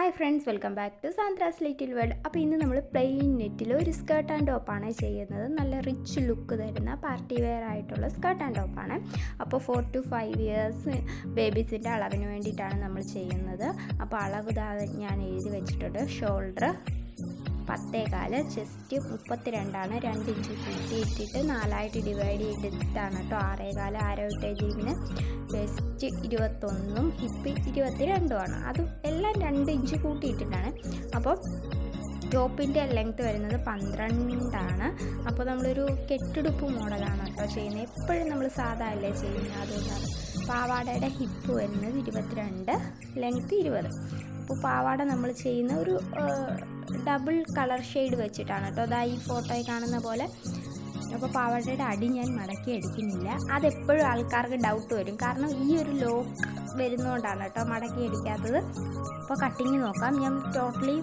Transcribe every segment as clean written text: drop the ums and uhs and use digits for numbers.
Hi friends, welcome back to Sandra's little world. അപ്പോൾ ഇന്ന് നമ്മൾ പ്ലെയിൻ നെറ്റിൽ ഒരു സ്കേർട്ട് ആൻഡ് ടോപ്പാണ് ചെയ്യുന്നത്. നല്ല റിച്ച് ലുക്ക് തരുന്ന പാർട്ടി വെയർ ആയിട്ടുള്ള സ്കേർട്ട് ആൻഡ് ടോപ്പാണ്. അപ്പോൾ 4 to 5 ഇയേഴ്സ് ബേബീസിൻ്റെ അളവിന് വേണ്ടിയിട്ടാണ് നമ്മൾ ചെയ്യുന്നത്. അപ്പോൾ അളവ് ഞാൻ എഴുതി വെച്ചിട്ടുണ്ട്. ഷോൾഡർ 10.4, ചെസ്റ്റ് 32, 2 ഇഞ്ച് കൂട്ടിയിട്ടിട്ട് 4ആയിട്ട് ഡിവൈഡ് ചെയ്തിട്ടാണ് കേട്ടോ 6.4 ആരോട്ടേജിന്. വെസ്റ്റ് 21, ഹിപ്പ് 22 അതും എല്ലാം 2 ഇഞ്ച് കൂട്ടിയിട്ടിട്ടാണ്. അപ്പോൾ ടോപ്പിൻ്റെ ലെങ്ത്ത് വരുന്നത് 12. അപ്പോൾ നമ്മളൊരു കെട്ടുടുപ്പ് മോഡലാണ് കേട്ടോ ചെയ്യുന്നത്. എപ്പോഴും നമ്മൾ സാധാ അല്ലേ ചെയ്യുന്നത്, അതുകൊണ്ടാണ്. പാവാടയുടെ ഹിപ്പ് വരുന്നത് 22, ലെങ്ത്ത് 20. അപ്പോൾ പാവാട നമ്മൾ ചെയ്യുന്ന ഒരു ഡബിൾ കളർ ഷെയ്ഡ് വെച്ചിട്ടാണ് കേട്ടോ, അതാ ഈ ഫോട്ടോയിൽ കാണുന്ന പോലെ. അപ്പോൾ പാവാടയുടെ അടി ഞാൻ മടക്കി അടിക്കുന്നില്ല. അതെപ്പോഴും ആൾക്കാർക്ക് ഡൗട്ട് വരും, കാരണം ഈ ഒരു ലോക്ക് വരുന്നതുകൊണ്ടാണ് കേട്ടോ മടക്കി അടിക്കാത്തത്. അപ്പോൾ കട്ടിങ് നോക്കാം. ഞാൻ ടോട്ടലി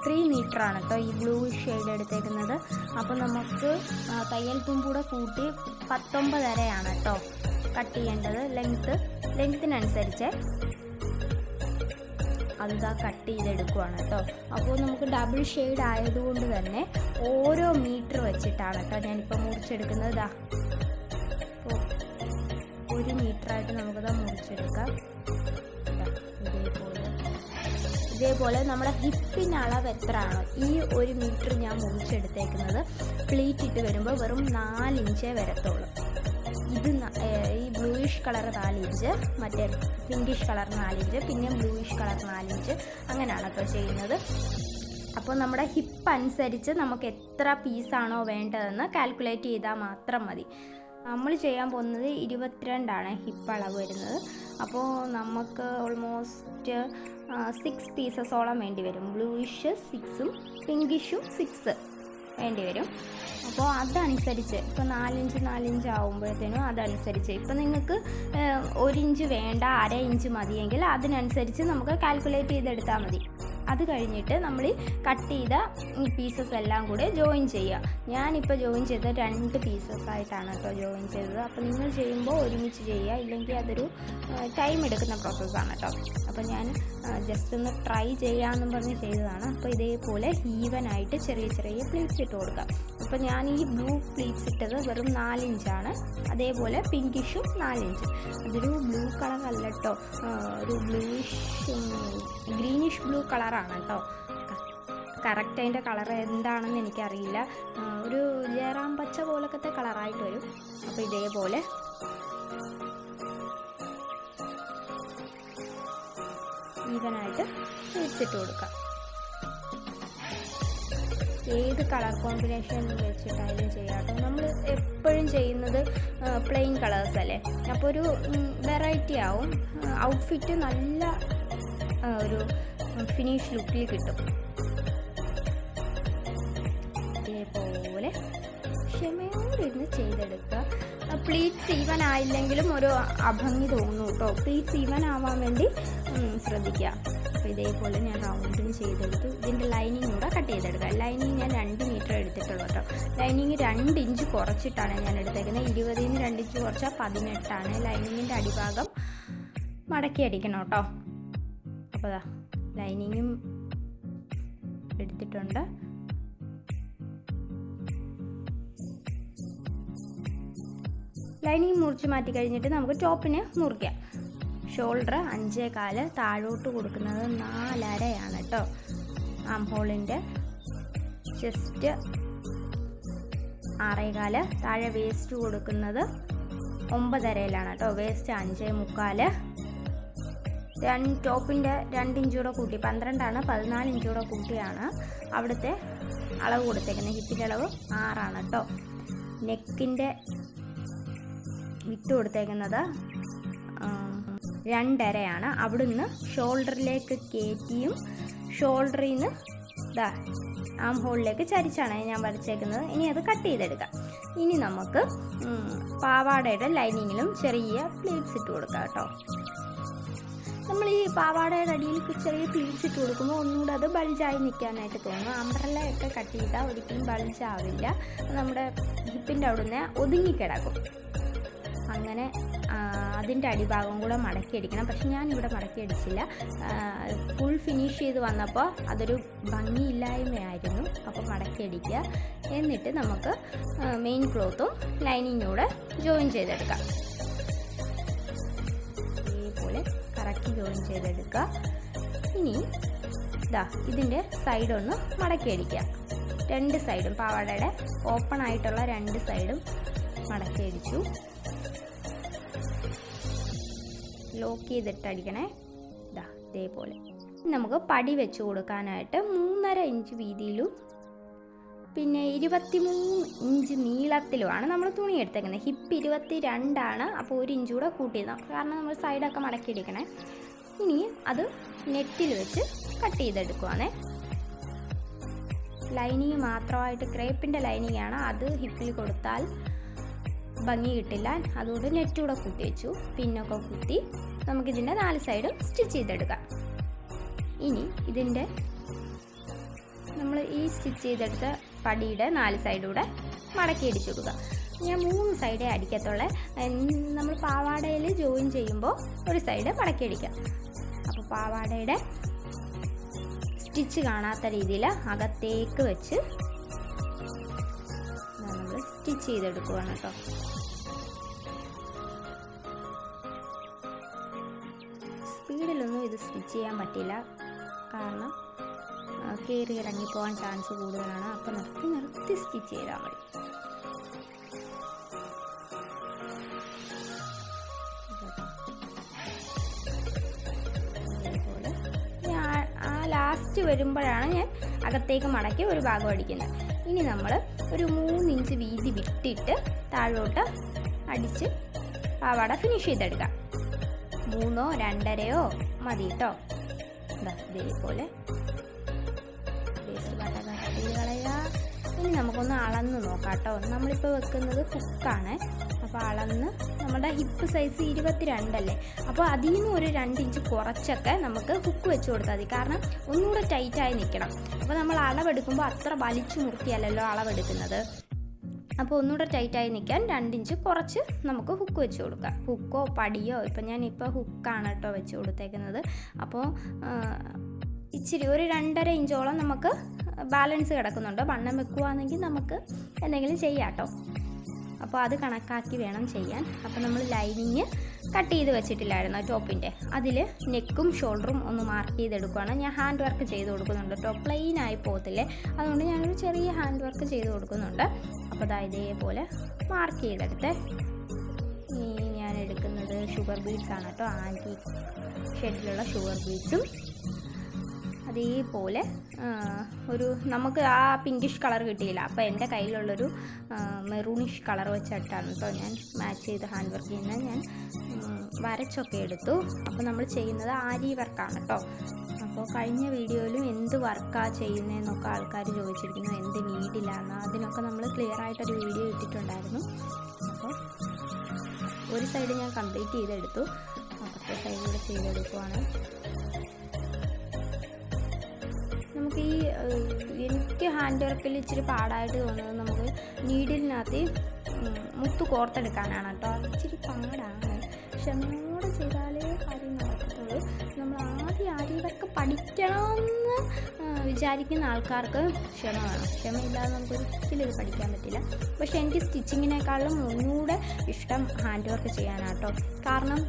3 മീറ്ററാണ് കേട്ടോ ഈ ബ്ലൂ ഷെയ്ഡ് എടുത്തേക്കുന്നത്. അപ്പോൾ നമുക്ക് തയ്യൽ തുമ്പൂടെ കൂട്ടി 19.5 കേട്ടോ കട്ട് ചെയ്യേണ്ടത്. ലെങ്ത്തിനനുസരിച്ച് അതിതാ കട്ട് ചെയ്തെടുക്കുവാണ് കേട്ടോ. അപ്പോൾ നമുക്ക് ഡബിൾ ഷെയ്ഡ് ആയതുകൊണ്ട് തന്നെ ഓരോ മീറ്റർ വെച്ചിട്ടാണ് കേട്ടോ ഞാനിപ്പോൾ മുറിച്ചെടുക്കുന്നത്. ഇതാ അപ്പോൾ 1 മീറ്ററായിട്ട് നമുക്കിതാ മുറിച്ചെടുക്കാം. ഇതേപോലെ നമ്മുടെ ഹിപ്പിൻ്റെ അളവ് എത്രയാണോ ഈ 1 മീറ്റർ ഞാൻ മുറിച്ചെടുത്തേക്കുന്നത്. പ്ലീറ്റ് ഇട്ട് വരുമ്പോൾ വെറും 4 ഇഞ്ചേ വരത്തുള്ളൂ. ഇത് ഈ ബ്ലൂയിഷ് കളർ 4 ഇഞ്ച്, മറ്റേ പിങ്കിഷ് കളർ 4 ഇഞ്ച്, പിന്നെ ബ്ലൂയിഷ് കളർ 4 ഇഞ്ച്, അങ്ങനെയാണ് കേട്ടോ ചെയ്യുന്നത്. അപ്പോൾ നമ്മുടെ ഹിപ്പ് അനുസരിച്ച് നമുക്ക് എത്ര പീസാണോ വേണ്ടതെന്ന് കാൽക്കുലേറ്റ് ചെയ്താൽ മാത്രം മതി. നമ്മൾ ചെയ്യാൻ പോകുന്നത് 22 ഹിപ്പ് അളവ് വരുന്നത്. അപ്പോൾ നമുക്ക് ഓൾമോസ്റ്റ് 6 പീസസോളം വേണ്ടി വരും. ബ്ലൂയിഷ് 6ഉം പിങ്കിഷും 6 വേണ്ടി വരും. അപ്പോൾ അതനുസരിച്ച് ഇപ്പോൾ 4 ഇഞ്ച് ആകുമ്പോഴത്തേനും അതനുസരിച്ച്, ഇപ്പോൾ നിങ്ങൾക്ക് 1 ഇഞ്ച് വേണ്ട, 1/2 ഇഞ്ച് മതിയെങ്കിൽ അതിനനുസരിച്ച് നമുക്ക് കാൽക്കുലേറ്റ് ചെയ്തെടുത്താൽ മതി. അത് കഴിഞ്ഞിട്ട് നമ്മൾ കട്ട് ചെയ്ത ഈ പീസസ് എല്ലാം കൂടെ ജോയിൻ ചെയ്യുക. ഞാനിപ്പോൾ ജോയിൻ ചെയ്തത് 2 പീസസായിട്ടാണ് കേട്ടോ ജോയിൻ ചെയ്തത്. അപ്പോൾ നിങ്ങൾ ചെയ്യുമ്പോൾ ഒരുമിച്ച് ചെയ്യുക, ഇല്ലെങ്കിൽ അതൊരു ടൈം എടുക്കുന്ന പ്രോസസ്സാണ് കേട്ടോ. അപ്പോൾ ഞാൻ ജസ്റ്റ് ഒന്ന് ട്രൈ ചെയ്യാമെന്നും പറഞ്ഞ് ചെയ്തതാണ്. അപ്പോൾ ഇതേപോലെ ഈവനായിട്ട് ചെറിയ പ്ലീറ്റ്സ് ഇട്ട് കൊടുക്കാം. അപ്പോൾ ഞാൻ ഈ ബ്ലൂ പ്ലീറ്റ്സ് ഇട്ടത് വെറും 4 ഇഞ്ചാണ്. അതേപോലെ പിങ്കിഷും 4 ഇഞ്ച്. അതൊരു ബ്ലൂ കളർ അല്ല കേട്ടോ, ഒരു ഗ്രീനിഷ് ബ്ലൂ കളറാണ് കേട്ടോ. കറക്റ്റ് അതിൻ്റെ കളർ എന്താണെന്ന് എനിക്കറിയില്ല. ഒരു ജയറാം പച്ച പോലത്തെ കളറായിട്ട് വരും. അപ്പോൾ ഇതേപോലെ ഈവനായിട്ട് വെച്ചിട്ട് കൊടുക്കാം. ഏത് കളർ കോമ്പിനേഷൻ വെച്ചിട്ടായാലും ചെയ്യാം കേട്ടോ. നമ്മൾ എപ്പോഴും ചെയ്യുന്നത് പ്ലെയിൻ കളേഴ്സ് അല്ലേ, അപ്പോൾ ഒരു വെറൈറ്റി ആവും. ഔട്ട്ഫിറ്റ് നല്ല ഒരു ഫിനിഷ് ലുക്കിൽ കിട്ടും. ഇതേപോലെ ക്ഷമയോടിരുന്ന് ചെയ്തെടുക്കുക. പ്ലീറ്റ്സ് ഈവൻ ആയില്ലെങ്കിലും ഒരു അഭംഗി തോന്നും കേട്ടോ. പ്ലീറ്റ്സ് ഈവൻ ആവാൻ വേണ്ടി ശ്രദ്ധിക്കുക. അപ്പോൾ ഇതേപോലെ ഞാൻ റൗണ്ടിന് ചെയ്തെടുത്തു. ഇതിൻ്റെ ലൈനിങ് കൂടെ കട്ട് ചെയ്തെടുക്കുക. ലൈനിങ് ഞാൻ 2 മീറ്റർ എടുത്തിട്ടുള്ളൂ കേട്ടോ. ലൈനിങ് 2 ഇഞ്ച് കുറച്ചിട്ടാണ് ഞാൻ എടുത്തേക്കുന്നത്. 20-ന് 2 ഇഞ്ച് കുറച്ചാൽ 18. ലൈനിങ്ങിൻ്റെ അടിഭാഗം മടക്കി അടിക്കണം കേട്ടോ. അപ്പോൾ അതാ ലൈനിങ്ങും എടുത്തിട്ടുണ്ട്. ലൈനിങ് മുറിച്ച് മാറ്റി കഴിഞ്ഞിട്ട് നമുക്ക് ടോപ്പിന് മുറിക്കാം. ഷോൾഡർ 5.4, താഴോട്ട് കൊടുക്കുന്നത് 4.5 കേട്ടോ ആം ഹോളിൻ്റെ. ചെസ്റ്റ് 6.4, താഴെ വേസ്റ്റ് കൊടുക്കുന്നത് 9.5 കേട്ടോ. വേസ്റ്റ് 5.25. ടോപ്പിൻ്റെ 2 ഇഞ്ച് കൂടെ കൂട്ടി 12, 14 ഇഞ്ച് കൂടെ കൂട്ടിയാണ് അവിടുത്തെ അളവ് കൊടുത്തേക്കുന്നത്. ഹിപ്പിൻ്റെ അളവ് 6 കേട്ടോ. നെക്കിൻ്റെ വിട്ട് കൊടുത്തേക്കുന്നത് 2.5. അവിടുന്ന് ഷോൾഡറിലേക്ക് കയറ്റിയും ഷോൾഡറിൽ നിന്ന് ആം ഹോളിലേക്ക് ചരിച്ചാണ് ഞാൻ വരച്ചേക്കുന്നത്. ഇനി അത് കട്ട് ചെയ്തെടുക്കാം. ഇനി നമുക്ക് പാവാടയുടെ ലൈനിങ്ങിലും ചെറിയ പ്ലീറ്റ്സ് ഇട്ട് കൊടുക്കാം കേട്ടോ. നമ്മൾ ഈ പാവാടയുടെ അടിയിൽ ചെറിയ പ്ലീറ്റ്സ് ഇട്ട് കൊടുക്കുമ്പോൾ ഒന്നുകൂടെ അത് ബൾജായി നിൽക്കാനായിട്ട് തോന്നും. അംബ്രല്ലയൊക്കെ കട്ട് ചെയ്താൽ ഒരിക്കലും ബൾജാവില്ല. നമ്മുടെ ഹിപ്പിൻ്റെ അവിടുന്ന് ഒതുങ്ങിക്കിടക്കും. അങ്ങനെ അതിൻ്റെ അടിഭാഗം കൂടെ മടക്കിയടിക്കണം. പക്ഷെ ഞാനിവിടെ മടക്കിയടിച്ചില്ല. ഫുൾ ഫിനിഷ് ചെയ്ത് വന്നപ്പോൾ അതൊരു ഭംഗിയില്ലായ്മയായിരുന്നു. അപ്പോൾ മടക്കിയടിക്കുക. എന്നിട്ട് നമുക്ക് മെയിൻ ക്ലോത്തും ലൈനിങ്ങൂടെ ജോയിൻ ചെയ്തെടുക്കാം. ഇതേപോലെ കറക്റ്റ് ജോയിൻ ചെയ്തെടുക്കുക. ഇനി ഇതിൻ്റെ സൈഡൊന്ന് മടക്കിയടിക്കുക. 2 സൈഡും പാവാടയുടെ ഓപ്പൺ ആയിട്ടുള്ള 2 സൈഡും മടക്കിയടിച്ചു. ലോക്ക് ചെയ്തിട്ടടിക്കണേ. ഇതേപോലെ നമുക്ക് പടി വെച്ച് കൊടുക്കാനായിട്ട് 3.5 ഇഞ്ച് വീതിയിലും പിന്നെ 23 ഇഞ്ച് നീളത്തിലുമാണ് നമ്മൾ തുണി എടുത്തേക്കുന്നത്. ഹിപ്പ് 22 ആണ്. അപ്പോൾ 1 ഇഞ്ച് കൂടെ കൂട്ടിയതാണ്, കാരണം നമ്മൾ സൈഡൊക്കെ മടക്കിയെടുക്കണേ. ഇനി അത് നെറ്റിൽ വെച്ച് കട്ട് ചെയ്തെടുക്കുവാണേ. ലൈനിങ് മാത്രമായിട്ട് ക്രേപ്പിൻ്റെ ലൈനിങ് ആണ്, അത് ഹിപ്പിൽ കൊടുത്താൽ ഭംഗി കിട്ടില്ല. അതുകൊണ്ട് നെറ്റ് കൂടെ കൂട്ടി വെച്ചു. പിന്നൊക്കെ കുത്തി നമുക്കിതിൻ്റെ 4 സൈഡും സ്റ്റിച്ച് ചെയ്തെടുക്കാം. ഇനി ഇതിൻ്റെ നമ്മൾ ഈ സ്റ്റിച്ച് ചെയ്തെടുത്ത പടിയുടെ 4 സൈഡൂടെ മടക്കി അടിച്ചു കൊടുക്കുക. ഞാൻ 3 സൈഡേ അടിക്കത്തുള്ളേ. നമ്മൾ പാവാടയിൽ ജോയിൻ ചെയ്യുമ്പോൾ ഒരു സൈഡ് മടക്കി അടിക്കാം. അപ്പോൾ പാവാടയുടെ സ്റ്റിച്ച് കാണാത്ത രീതിയിൽ അകത്തേക്ക് വെച്ച് നമ്മൾ സ്റ്റിച്ച് ചെയ്തെടുക്കുകയാണ് കേട്ടോ. സ്പീഡിലൊന്നും ഇത് സ്റ്റിച്ച് ചെയ്യാൻ പറ്റില്ല, കാരണം കയറി ഇറങ്ങിപ്പോകാൻ ചാൻസ് കൂടുതലാണ്. അപ്പോൾ നിർത്തി സ്റ്റിച്ച് ചെയ്താൽ മതി. അതേപോലെ ലാസ്റ്റ് വരുമ്പോഴാണ് ഞാൻ അകത്തേക്ക് മടക്കി ഒരു ഭാഗം അടിക്കുന്നത്. ഇനി നമ്മൾ ഒരു 3 ഇഞ്ച് വീതി വിട്ടിട്ട് താഴോട്ട് അടിച്ച് പാവാട ഫിനിഷ് ചെയ്തെടുക്കാം. 3 2.5 മതി കേട്ടോ. ഇതേപോലെ വേസ്റ്റ് പാട്ടൊക്കെ കട്ട് ചെയ്ത് കളയുക. ഇനി നമുക്കൊന്ന് അളന്ന് നോക്കാം കേട്ടോ. നമ്മളിപ്പോൾ വെക്കുന്നത് ഹുക്കാണ്. അപ്പോൾ അളന്ന് നമ്മുടെ ഹിപ്പ് സൈസ് 22 അല്ലേ, അപ്പോൾ അതിൽ നിന്ന് ഒരു 2 ഇഞ്ച് കുറച്ചൊക്കെ നമുക്ക് ഹുക്ക് വെച്ച് കൊടുത്താൽ മതി. കാരണം ഒന്നുകൂടെ ടൈറ്റായി നിൽക്കണം. അപ്പോൾ നമ്മൾ അളവെടുക്കുമ്പോൾ അത്ര വലിച്ചു മുറുക്കിയല്ലല്ലോ അളവെടുക്കുന്നത്. അപ്പോൾ ഒന്നുകൂടെ ടൈറ്റായി നിൽക്കാൻ 2 ഇഞ്ച് കുറച്ച് നമുക്ക് ഹുക്ക് വെച്ച് കൊടുക്കാം. ഹുക്കോ പടിയോ, ഇപ്പം ഞാനിപ്പോൾ ഹുക്കാണ് കേട്ടോ വെച്ച് കൊടുത്തേക്കുന്നത്. അപ്പോൾ ഇച്ചിരി ഒരു 2.5 ഇഞ്ചോളം നമുക്ക് ബാലൻസ് കിടക്കുന്നുണ്ട്. വണ്ണം വെക്കുകയാണെങ്കിൽ നമുക്ക് എന്തെങ്കിലും ചെയ്യാം കേട്ടോ. അപ്പോൾ അത് കണക്കാക്കി വേണം ചെയ്യാൻ. അപ്പോൾ നമ്മൾ ലൈനിങ് കട്ട് ചെയ്ത് വെച്ചിട്ടില്ലായിരുന്നു ടോപ്പിൻ്റെ, അതിൽ നെക്കും ഷോൾഡറും ഒന്ന് മാർക്ക് ചെയ്തെടുക്കുകയാണ്. ഞാൻ ഹാൻഡ് വർക്ക് ചെയ്ത് കൊടുക്കുന്നുണ്ട് കേട്ടോ, പ്ലെയിൻ ആയി പോകത്തില്ലേ, അതുകൊണ്ട് ഞാനൊരു ചെറിയ ഹാൻഡ് വർക്ക് ചെയ്ത് കൊടുക്കുന്നുണ്ട്. അപ്പോൾ ഇതേപോലെ മാർക്ക് ചെയ്തെടുത്ത് ഞാൻ എടുക്കുന്നത് ഷുഗർ ബീഡ്സ് ആണ് കേട്ടോ. ആൻറ്റീക് ഷെഡിലുള്ള ഷുഗർ ബീഡ്സും അതേപോലെ ഒരു നമുക്ക് ആ പിങ്കിഷ് കളർ കിട്ടിയില്ല, അപ്പോൾ എൻ്റെ കയ്യിലുള്ളൊരു മെറൂണിഷ് കളർ വെച്ചിട്ടാണ് കേട്ടോ ഞാൻ മാച്ച് ചെയ്ത് ഹാൻഡ് വർക്ക് ചെയ്യുന്നത്. ഞാൻ വരച്ചൊക്കെ എടുത്തു. അപ്പോൾ നമ്മൾ ചെയ്യുന്നത് ആരി വർക്കാണ് കേട്ടോ. അപ്പോൾ കഴിഞ്ഞ വീഡിയോയിലും എന്ത് വർക്കാണ് ചെയ്യുന്നതെന്നൊക്കെ ആൾക്കാർ ചോദിച്ചിരിക്കുന്നു, എന്ത് നീഡിലാണ്, അതിനൊക്കെ നമ്മൾ ക്ലിയർ ആയിട്ടൊരു വീഡിയോ ഇട്ടിട്ടുണ്ടായിരുന്നു. അപ്പോൾ ഒരു സൈഡ് ഞാൻ കംപ്ലീറ്റ് ചെയ്തെടുത്തു, അപ്പുറത്തെ സൈഡിലൂടെ ചെയ്തെടുക്കുവാണ്. നമുക്ക് എനിക്ക് ഹാൻഡ് വർക്കിൽ ഇച്ചിരി പാടായിട്ട് തോന്നുന്നത് നമുക്ക് നീഡിലിനകത്ത് മുത്ത് കോർത്തെടുക്കാനാണ് കേട്ടോ. ഇച്ചിരി പാടാണ്, ക്ഷമയോടെ ചെയ്താലേ കാര്യം നടക്കത്തുള്ളൂ. നമ്മൾ ആദ്യം ആര്യവർക്ക് പഠിക്കണമെന്ന് വിചാരിക്കുന്ന ആൾക്കാർക്ക് ക്ഷമ വേണം. ക്ഷമയില്ലാതെ നമുക്ക് ഒരിക്കലും ഇത് പഠിക്കാൻ പറ്റില്ല. പക്ഷേ എനിക്ക് സ്റ്റിച്ചിങ്ങിനേക്കാളും ഒന്നുകൂടെ ഇഷ്ടം ഹാൻഡ് വർക്ക് ചെയ്യാനാണ് കേട്ടോ. കാരണം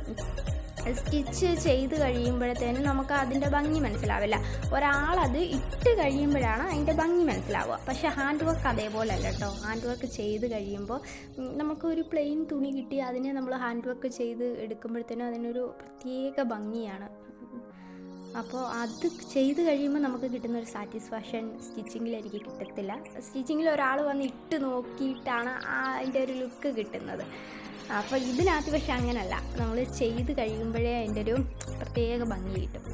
സ്റ്റിച്ച് ചെയ്ത് കഴിയുമ്പോഴത്തേനും നമുക്ക് അതിൻ്റെ ഭംഗി മനസ്സിലാവില്ല. ഒരാളത് ഇട്ട് കഴിയുമ്പോഴാണ് അതിൻ്റെ ഭംഗി മനസ്സിലാവുക. പക്ഷേ ഹാൻഡ് വർക്ക് അതേപോലെ അല്ല കേട്ടോ. ഹാൻഡ് വർക്ക് ചെയ്ത് കഴിയുമ്പോൾ നമുക്കൊരു പ്ലെയിൻ തുണി കിട്ടി അതിനെ നമ്മൾ ഹാൻഡ് വർക്ക് ചെയ്ത് എടുക്കുമ്പോഴത്തേനും അതിനൊരു പ്രത്യേക ഭംഗിയാണ്. അപ്പോൾ അത് ചെയ്ത് കഴിയുമ്പോൾ നമുക്ക് കിട്ടുന്നൊരു സാറ്റിസ്ഫാക്ഷൻ സ്റ്റിച്ചിങ്ങിൽ എനിക്ക് കിട്ടത്തില്ല. സ്റ്റിച്ചിങ്ങിൽ ഒരാൾ വന്ന് ഇട്ട് നോക്കിയിട്ടാണ് അതിൻ്റെ ഒരു ലുക്ക് കിട്ടുന്നത്. അപ്പോൾ ഇതിനകത്ത് പക്ഷെ അങ്ങനല്ല, നമ്മൾ ചെയ്ത് കഴിയുമ്പോഴേ അതിൻ്റെ ഒരു പ്രത്യേക ഭംഗി കിട്ടും.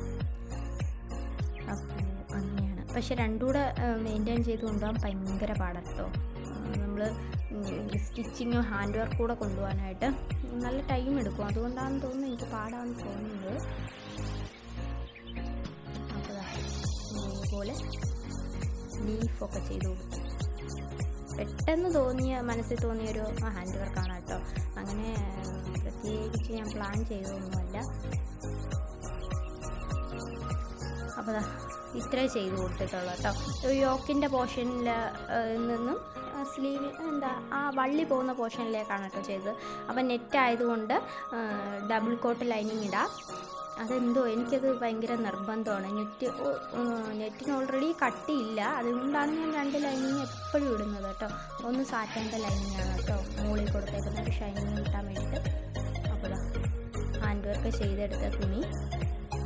അപ്പോൾ അങ്ങനെയാണ്. പക്ഷെ രണ്ടുകൂടെ മെയിൻറ്റെയിൻ ചെയ്ത് കൊണ്ടുപോകാൻ ഭയങ്കര പാടാണ് കേട്ടോ. നമ്മൾ സ്റ്റിച്ചിങ്ങും ഹാൻഡ് വർക്കും കൂടെ കൊണ്ടുപോകാനായിട്ട് നല്ല ടൈം എടുക്കും. അതുകൊണ്ടാണെന്ന് തോന്നുന്നു എനിക്ക് പാടാന്ന് തോന്നുന്നത്. അപ്പോൾ ഇതേപോലെ ലീഫൊക്കെ ചെയ്ത് കൊടുക്കും. പെട്ടെന്ന് മനസ്സിൽ തോന്നിയൊരു ഹാൻഡ് വർക്കാണ് കേട്ടോ. അങ്ങനെ സ്റ്റിച്ച് ഞാൻ പ്ലാൻ ചെയ്തതൊന്നുമല്ല. അപ്പോൾ ഇത്രേ ചെയ്ത് കൊടുത്തിട്ടുള്ളൂ കേട്ടോ. യോക്കിൻ്റെ പോർഷനിൽ നിന്നും സ്ലീവ് ആ വള്ളി പോകുന്ന പോർഷനിലേക്കാണ് കേട്ടോ ചെയ്തത്. അപ്പം നെറ്റ് ആയതുകൊണ്ട് ഡബിൾ കോട്ട് ലൈനിങ് ഇടാം. അതെന്തോ എനിക്കത് ഭയങ്കര നിർബന്ധമാണ്. നെറ്റിന് ഓൾറെഡി കട്ടിയില്ല, അതുകൊണ്ടാണ് ഞാൻ 2 ലൈനിങ് എപ്പോഴും ഇടുന്നത് കേട്ടോ. ഒന്ന് സാറ്റൻ്റെ ലൈനിങ് ആണ് കേട്ടോ മുകളിൽ കൊടുത്തേക്കുന്ന ഒരു ഷൈനിങ് കിട്ടാൻ വേണ്ടിയിട്ട്. അപ്പോൾ ഹാൻഡ് വർക്ക് ചെയ്തെടുത്ത തുണി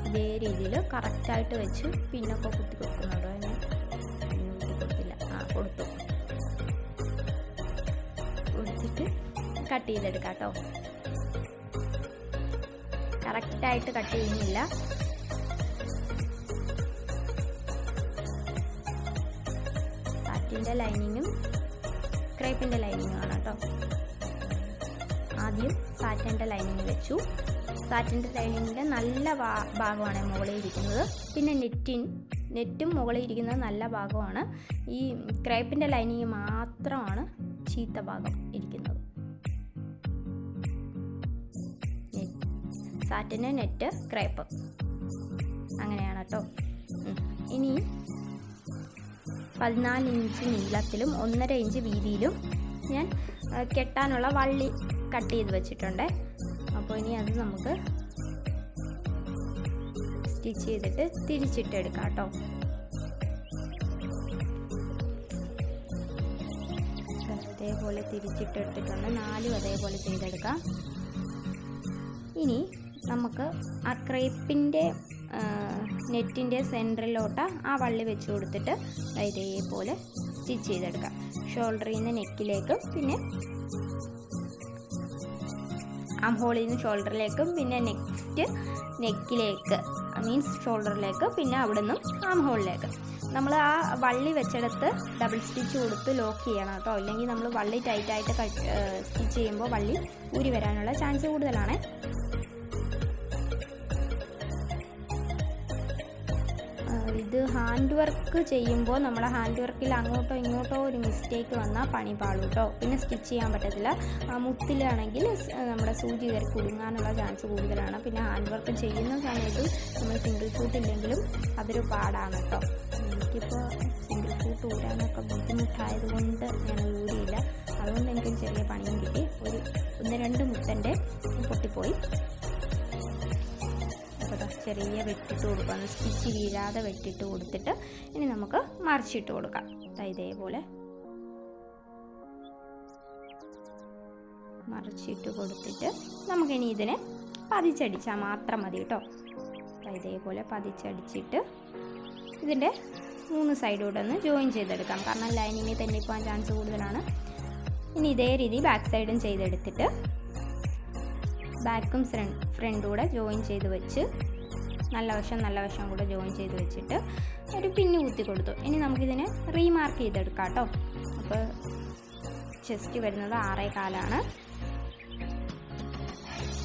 ഇതേ രീതിയിൽ കറക്റ്റായിട്ട് വെച്ച് പിന്നൊക്കെ കുത്തി കൊടുക്കുന്നുണ്ടോ? അതിന് കുത്തി കൊടുത്തില്ല, കൊടുത്തിട്ട് കട്ട് ചെയ്തെടുക്കാം കേട്ടോ. കറക്റ്റായിട്ട് കട്ട് ചെയ്യുന്നില്ല. സാറ്റിൻ്റെ ലൈനിങ്ങും ക്രേപ്പിൻ്റെ ലൈനിങ്ങും ആണ് കേട്ടോ. ആദ്യം സാറ്റിൻ്റെ ലൈനിങ് വെച്ചു. സാറ്റിൻ്റെ ലൈനിങ്ങിൻ്റെ നല്ല ഭാഗമാണ് മുകളിൽ ഇരിക്കുന്നത്. പിന്നെ നെറ്റും മുകളിൽ ഇരിക്കുന്നത് നല്ല ഭാഗമാണ്. ഈ ക്രേപ്പിൻ്റെ ലൈനിങ് മാത്രമാണ് ചീത്ത ഭാഗം ഇരിക്കുന്നത്. സാറ്റിന് നെറ്റ് ക്രേപ്പ് അങ്ങനെയാണ് കേട്ടോ. ഇനി 14 ഇഞ്ച് നീളത്തിലും 1.5 ഇഞ്ച് വീതിയിലും ഞാൻ കെട്ടാനുള്ള വള്ളി കട്ട് ചെയ്ത് വെച്ചിട്ടുണ്ട്. അപ്പോൾ ഇനി അത് നമുക്ക് സ്റ്റിച്ച് ചെയ്തിട്ട് തിരിച്ചിട്ടെടുക്കാം കേട്ടോ. അതേപോലെ തിരിച്ചിട്ടെടുത്തിട്ടുണ്ട്. 4 അതേപോലെ ചെയ്തെടുക്കാം. ഇനി നമുക്ക് ആ ക്രേപ്പിൻ്റെ നെറ്റിൻ്റെ സെൻറ്ററിലോട്ട് ആ വള്ളി വെച്ച് കൊടുത്തിട്ട് ഇതേപോലെ സ്റ്റിച്ച് ചെയ്തെടുക്കാം. ഷോൾഡറിൽ നിന്ന് നെക്കിലേക്കും പിന്നെ ആം ഹോളിൽ നിന്ന് ഷോൾഡറിലേക്കും പിന്നെ നെക്സ്റ്റ് നെക്കിലേക്ക് മീൻസ് ഷോൾഡറിലേക്ക് പിന്നെ അവിടെ നിന്നും ആം ഹോളിലേക്ക് നമ്മൾ ആ വള്ളി വെച്ചെടുത്ത് ഡബിൾ സ്റ്റിച്ച് കൊടുത്ത് ലോക്ക് ചെയ്യണം കേട്ടോ. ഇല്ലെങ്കിൽ നമ്മൾ വള്ളി ടൈറ്റായിട്ട് സ്റ്റിച്ച് ചെയ്യുമ്പോൾ വള്ളി ഊരി വരാനുള്ള ചാൻസ് കൂടുതലാണ്. ഇത് ഹാൻഡ് വർക്ക് ചെയ്യുമ്പോൾ നമ്മുടെ ഹാൻഡ് വർക്കിൽ അങ്ങോട്ടോ ഇങ്ങോട്ടോ ഒരു മിസ്റ്റേക്ക് വന്നാൽ പണി പാളും കേട്ടോ. പിന്നെ സ്റ്റിച്ച് ചെയ്യാൻ പറ്റത്തില്ല. മുത്തിലാണെങ്കിൽ നമ്മുടെ സൂചി കയറി കുടുങ്ങാനുള്ള ചാൻസ് കൂടുതലാണ്. പിന്നെ ഹാൻഡ് വർക്ക് ചെയ്യുന്ന സമയത്ത് നമ്മൾ സിംഗിൾ ഫൂട്ട് ഇല്ലെങ്കിലും അതൊരു പാടാണ് കേട്ടോ. എനിക്കിപ്പോൾ സിംഗിൾ ഫൂട്ട് ഊരാനൊക്കെ ബുദ്ധിമുട്ടായതുകൊണ്ട് ഞാൻ ഊരിയില്ല. അതുകൊണ്ട് എനിക്കൊരു ചെറിയ പണിയും കിട്ടി. 1-2 മുത്തൻ്റെ പൊട്ടിപ്പോയി. ചെറിയ വെട്ടിട്ട് കൊടുക്കാം. സ്റ്റിച്ച് വീഴാതെ വെട്ടിട്ട് കൊടുത്തിട്ട് ഇനി നമുക്ക് മറിച്ചിട്ട് കൊടുക്കാം. ഇതേപോലെ മറിച്ചിട്ട് കൊടുത്തിട്ട് നമുക്കിനി ഇതിനെ പതിച്ചടിച്ചാൽ മാത്രം മതി കേട്ടോ. ഇതേപോലെ പതിച്ചടിച്ചിട്ട് ഇതിൻ്റെ 3 സൈഡോടെ ഒന്ന് ജോയിൻ ചെയ്തെടുക്കാം. കാരണം ലൈനിങ്ങിൽ തന്നെ പോകാൻ ചാൻസ് കൂടുതലാണ്. ഇനി ഇതേ രീതി ബാക്ക് സൈഡും ചെയ്തെടുത്തിട്ട് ബാക്കും ഫ്രണ്ടും കൂടെ ജോയിൻ ചെയ്ത് വെച്ച് നല്ല വശം കൂടെ ജോയിൻ ചെയ്ത് വെച്ചിട്ട് ഒരു പിന്ന് കുത്തി കൊടുത്തു. ഇനി നമുക്കിതിനെ റീമാർക്ക് ചെയ്തെടുക്കാം കേട്ടോ. അപ്പോൾ ചെസ്റ്റ് വരുന്നത് 6.25,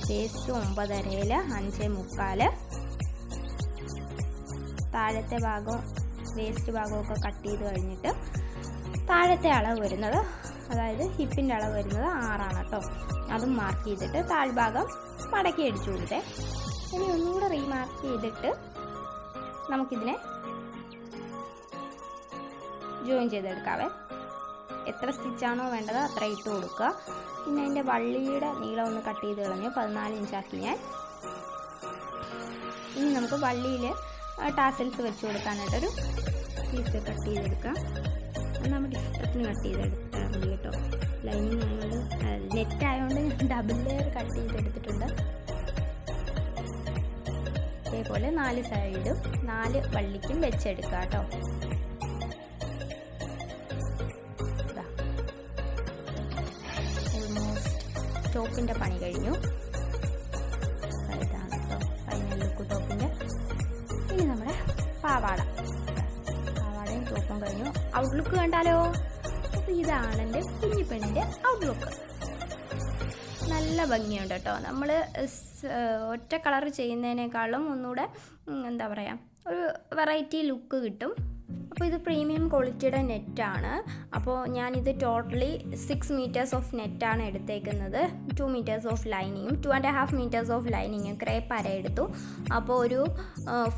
വേസ്റ്റ് 9.5, 5.25. താഴത്തെ ഭാഗം വേസ്റ്റ് ഭാഗമൊക്കെ കട്ട് ചെയ്ത് കഴിഞ്ഞിട്ട് താഴത്തെ അളവ് വരുന്നത്, അതായത് ഹിപ്പിൻ്റെ അളവ് വരുന്നത് 6 കേട്ടോ. അതും മാർക്ക് ചെയ്തിട്ട് താഴ്ഭാഗം മടക്കി അടിച്ചു കൊടുത്തേ. ഇനി ഒന്നുകൂടെ റീമാർക്ക് ചെയ്തിട്ട് നമുക്കിതിനെ ജോയിൻ ചെയ്തെടുക്കാവേ. എത്ര സ്റ്റിച്ചാണോ വേണ്ടത് അത്ര ഇട്ട് കൊടുക്കുക. പിന്നെ അതിൻ്റെ വള്ളിയുടെ നീളം ഒന്ന് കട്ട് ചെയ്ത് കളഞ്ഞു 14 ഇഞ്ചാക്കി ഞാൻ. ഇനി നമുക്ക് വള്ളിയിൽ ടാസൽസ് വെച്ച് കൊടുക്കാനായിട്ടൊരു പീസ് കട്ട് ചെയ്തെടുക്കാം. അത് നമ്മുടെ ഇഷ്ടത്തിന് കട്ട് ചെയ്തെടുത്താൽ മതി കേട്ടോ. ലൈനിങ് ആയതുകൊണ്ട് നെറ്റ് ആയതുകൊണ്ട് ഞാൻ ഡബിൾ ലെയർ കട്ട് ചെയ്തെടുത്തിട്ടുണ്ട്. അതേപോലെ 4 സൈഡും 4 വള്ളിക്കും വെച്ചെടുക്കുക കേട്ടോ. ഓൾമോസ്റ്റ് ടോപ്പിൻ്റെ പണി കഴിഞ്ഞു. ഇതാണ് കേട്ടോ ഫൈനൽ ലുക്ക് ടോപ്പിൻ്റെ. ഇനി നമ്മുടെ പാവാടയും ടോപ്പും കഴിഞ്ഞു. ഔട്ട്ലുക്ക് കണ്ടാലോ? അപ്പോൾ ഇതാണ് എൻ്റെ കുഞ്ഞിപ്പെണ്ണിൻ്റെ ഔട്ട്ലുക്ക്. നല്ല ഭംഗിയുണ്ട് കേട്ടോ. നമ്മൾ ഒറ്റ കളർ ചെയ്യുന്നതിനേക്കാളും ഒന്നുകൂടെ എന്താ പറയുക, ഒരു വെറൈറ്റി ലുക്ക് കിട്ടും. അപ്പോൾ ഇത് പ്രീമിയം ക്വാളിറ്റിയുടെ നെറ്റാണ്. അപ്പോൾ ഞാനിത് ടോട്ടലി 6 മീറ്റേഴ്സ് ഓഫ് നെറ്റാണ് എടുത്തേക്കുന്നത്. 2 മീറ്റേഴ്സ് ഓഫ് ലൈനിങ്ങും 2.5 മീറ്റേഴ്സ് ഓഫ് ലൈനിങ്ങും ക്രേപ്പ് അര എടുത്തു. അപ്പോൾ ഒരു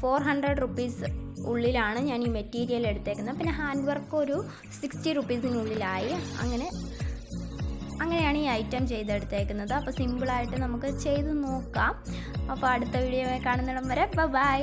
400 റുപ്പീസ് ഉള്ളിലാണ് ഞാൻ ഈ മെറ്റീരിയൽ എടുത്തേക്കുന്നത്. പിന്നെ ഹാൻഡ് വർക്ക് ഒരു 60 റുപ്പീസിനുള്ളിലായി. അങ്ങനെയാണ് ഈ ഐറ്റം ചെയ്തെടുത്തേക്കുന്നത്. അപ്പോൾ സിമ്പിളായിട്ട് നമുക്ക് ചെയ്ത് നോക്കാം. അപ്പോൾ അടുത്ത വീഡിയോ കാണുന്നിടം വരെ ബൈ.